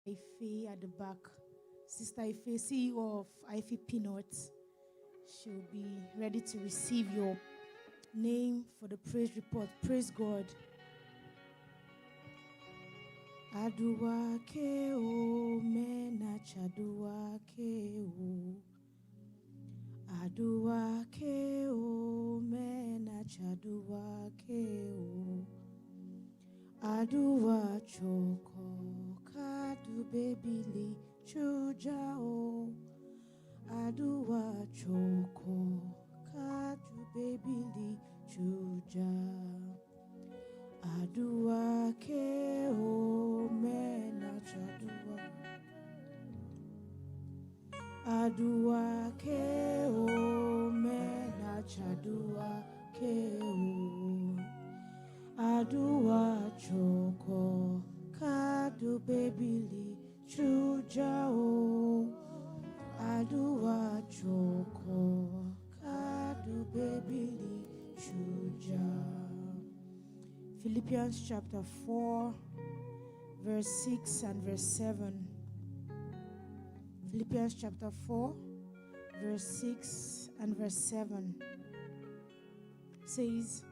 Ife at the back. Sister Ife, CEO of Ife Peanuts. She'll be ready to receive your name for the praise report. Praise God. Aduwa ke o mena chaduwa ke o. Aduwa ke o mena chaduwa ke o. Aduwa choko kadu babili chuja o. Aduwa choko kadu babili chuja. Aduwa ke o mena chaduwa. Aduwa ke o mena chaduwa ke o. Aduwa choko kadu babili chuja o. Aduwa choko kadu babili chuja. Philippians chapter 4, verse 6 and verse 7. Philippians chapter 4, verse 6 and verse 7 says,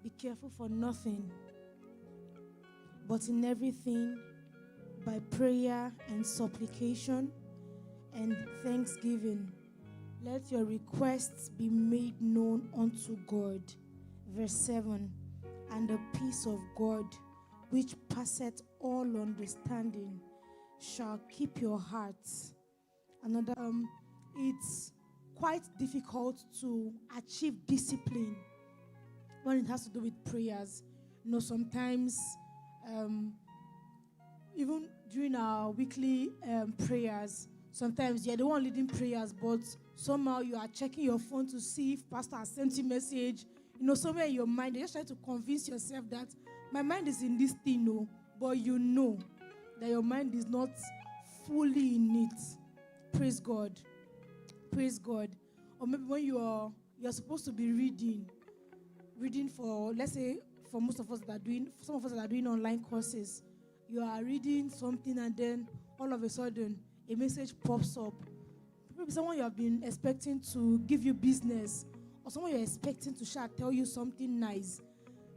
"Be careful for nothing, but in everything, by prayer and supplication and thanksgiving, let your requests be made known unto God." Verse 7, "And the peace of God, which passeth all understanding, shall keep your hearts." Another, it's quite difficult to achieve discipline when it has to do with prayers. Sometimes, even during our weekly prayers, sometimes you're the one leading prayers, but somehow you are checking your phone to see if pastor has sent you a message. Somewhere in your mind, you're just trying to convince yourself that my mind is in this thing, no, but you know that your mind is not fully in it. Praise God. Praise God. Or maybe when you're supposed to be reading for, let's say, for some of us that are doing online courses, you are reading something and then all of a sudden a message pops up. Maybe someone you have been expecting to give you business, or someone you're expecting to tell you something nice.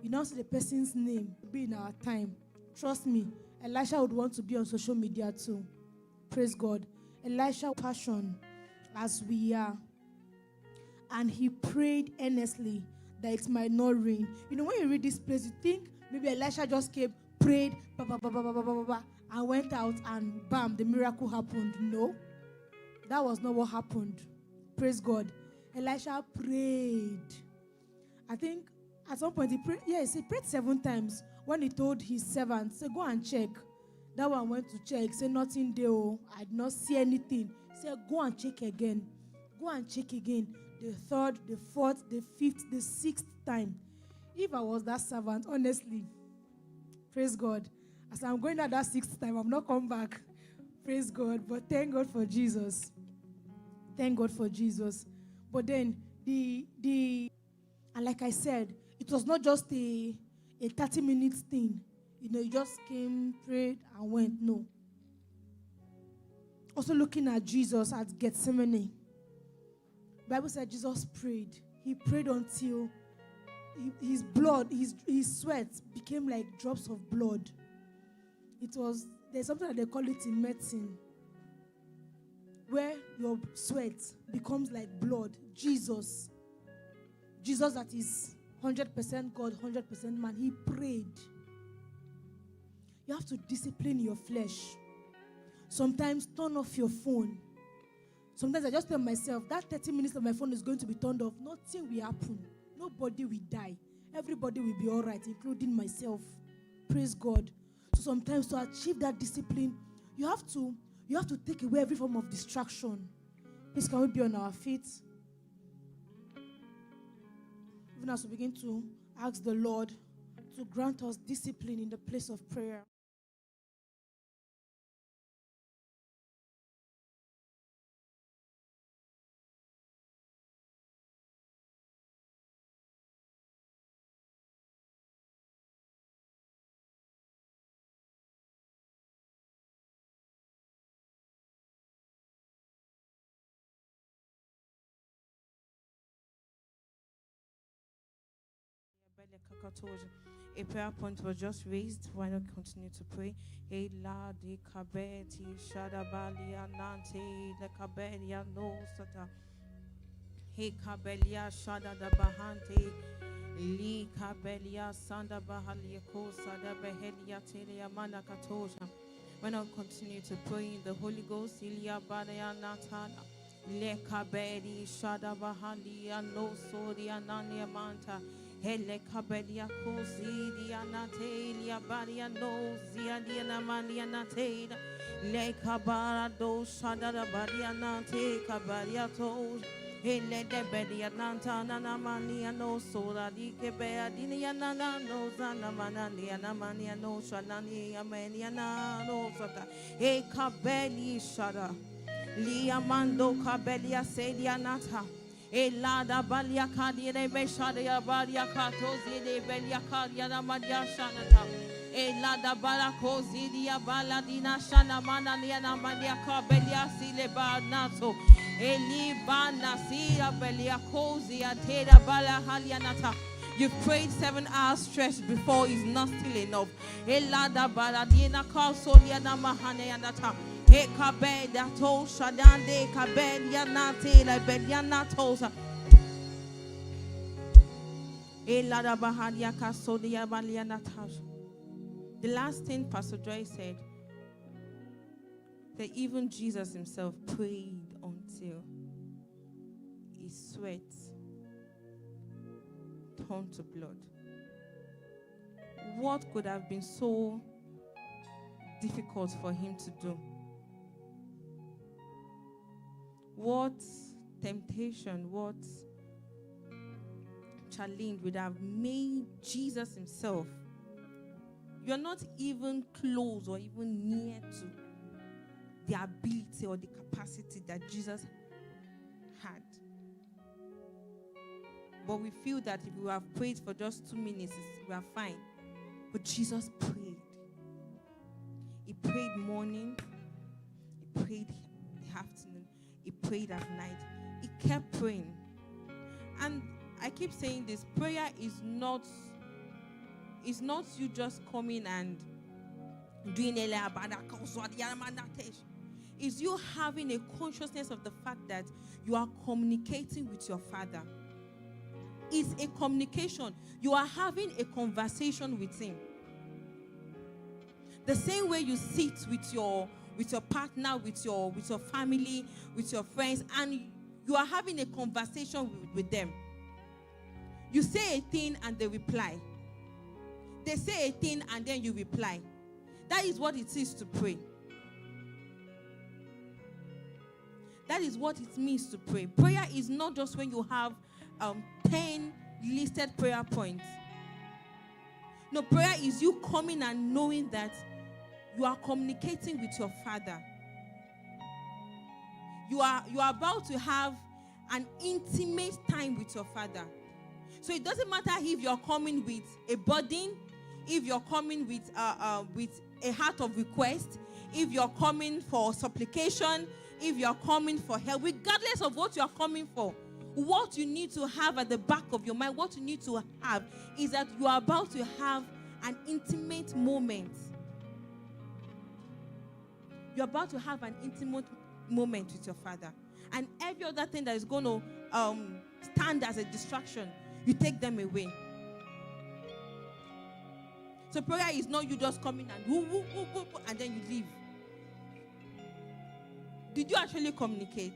You now see the person's name be in our time. Trust me, Elisha would want to be on social media too. Praise God. Elisha passion as we are. And he prayed earnestly that it might not rain. When you read this place, you think maybe Elisha just came, prayed, and went out and bam, the miracle happened. No, that was not what happened. Praise God. Elisha prayed. I think at some point he prayed. Yes, he prayed 7 times when he told his servants, say, go and check. That one went to check. Say, nothing there. I did not see anything. Say, go and check again. Go and check again. The 3rd, the 4th, the 5th, the 6th time. If I was that servant, honestly, praise God. As I'm going at that 6th time, I'm not come back. Praise God. But thank God for Jesus. Thank God for Jesus. But then and like I said, it was not just a 30 minutes thing. You just came, prayed, and went. No. Also looking at Jesus at Gethsemane. The Bible said Jesus prayed. He prayed until his blood, his sweat became like drops of blood. There's something that they call it in medicine, where your sweat becomes like blood. Jesus that is 100% God, 100% man, he prayed. You have to discipline your flesh. Sometimes turn off your phone. Sometimes I just tell myself that 30 minutes of my phone is going to be turned off. Nothing will happen. Nobody will die. Everybody will be all right, including myself. Praise God. So sometimes to achieve that discipline, you have to take away every form of distraction. Please, can we be on our feet? Even as we begin to ask the Lord to grant us discipline in the place of prayer. A prayer point was just raised. Why not continue to pray? La di kabeti shadabalia nante le kabelia no sata. He kabelia shada da bahante li kabelia sanda bahalia ko sada behelia telia mana katosha. Why not continue to pray in the Holy Ghost? Ilia badaya natana le kabeli shada bahalia no sodia nania manta. Hele kabelia kozi dianate lia baria no zia dianamania nate le kabara do shada da baria nate kabaria to hele de belia nanta nana mania no soda di kebea dinia nana no zana manania namania no shanani amenia na no sota he kabeli shada lia mando kabelia sedia nata Elada balia kadire beshadia balia katozi de belia kadia na madia shanata. Elada bala kozi dia baladina shana mana na madia kabelia sile banato. Elibana sia belia kozi ateda bala halianata. You've prayed 7 hours stretch before is not still enough. Elada baladina kasolia na mahane anata. He kabeda to shadande kabedia nate la bedia natosa. Elada bahadia kasodia balia natasha. The last thing Pastor Joy said, that even Jesus himself prayed until his sweat turned to blood. What could have been so difficult for him to do? What temptation, what challenge would have made Jesus himself? You're not even close or even near to the ability or the capacity that Jesus had. But we feel that if we have prayed for just 2 minutes, we are fine. But Jesus prayed. He prayed morning. He prayed afternoon. He prayed at night. He kept praying. And I keep saying this, prayer is not you just coming and doing a it's you having a consciousness of the fact that you are communicating with your Father. It's a communication. You are having a conversation with him. The same way you sit with your partner, with your family, with your friends, and you are having a conversation with them. You say a thing and they reply. They say a thing and then you reply. That is what it is to pray. That is what it means to pray. Prayer is not just when you have 10 listed prayer points. No, prayer is you coming and knowing that you are communicating with your Father. You are about to have an intimate time with your Father. So it doesn't matter if you're coming with a burden, if you're coming with a heart of request, if you're coming for supplication, if you're coming for help, regardless of what you're coming for, what you need to have at the back of your mind, what you need to have is that you are about to have an intimate moment. You're about to have an intimate moment with your Father. And every other thing that is going to stand as a distraction, you take them away. So prayer is not you just coming and woo, woo, woo, woo, and then you leave. Did you actually communicate?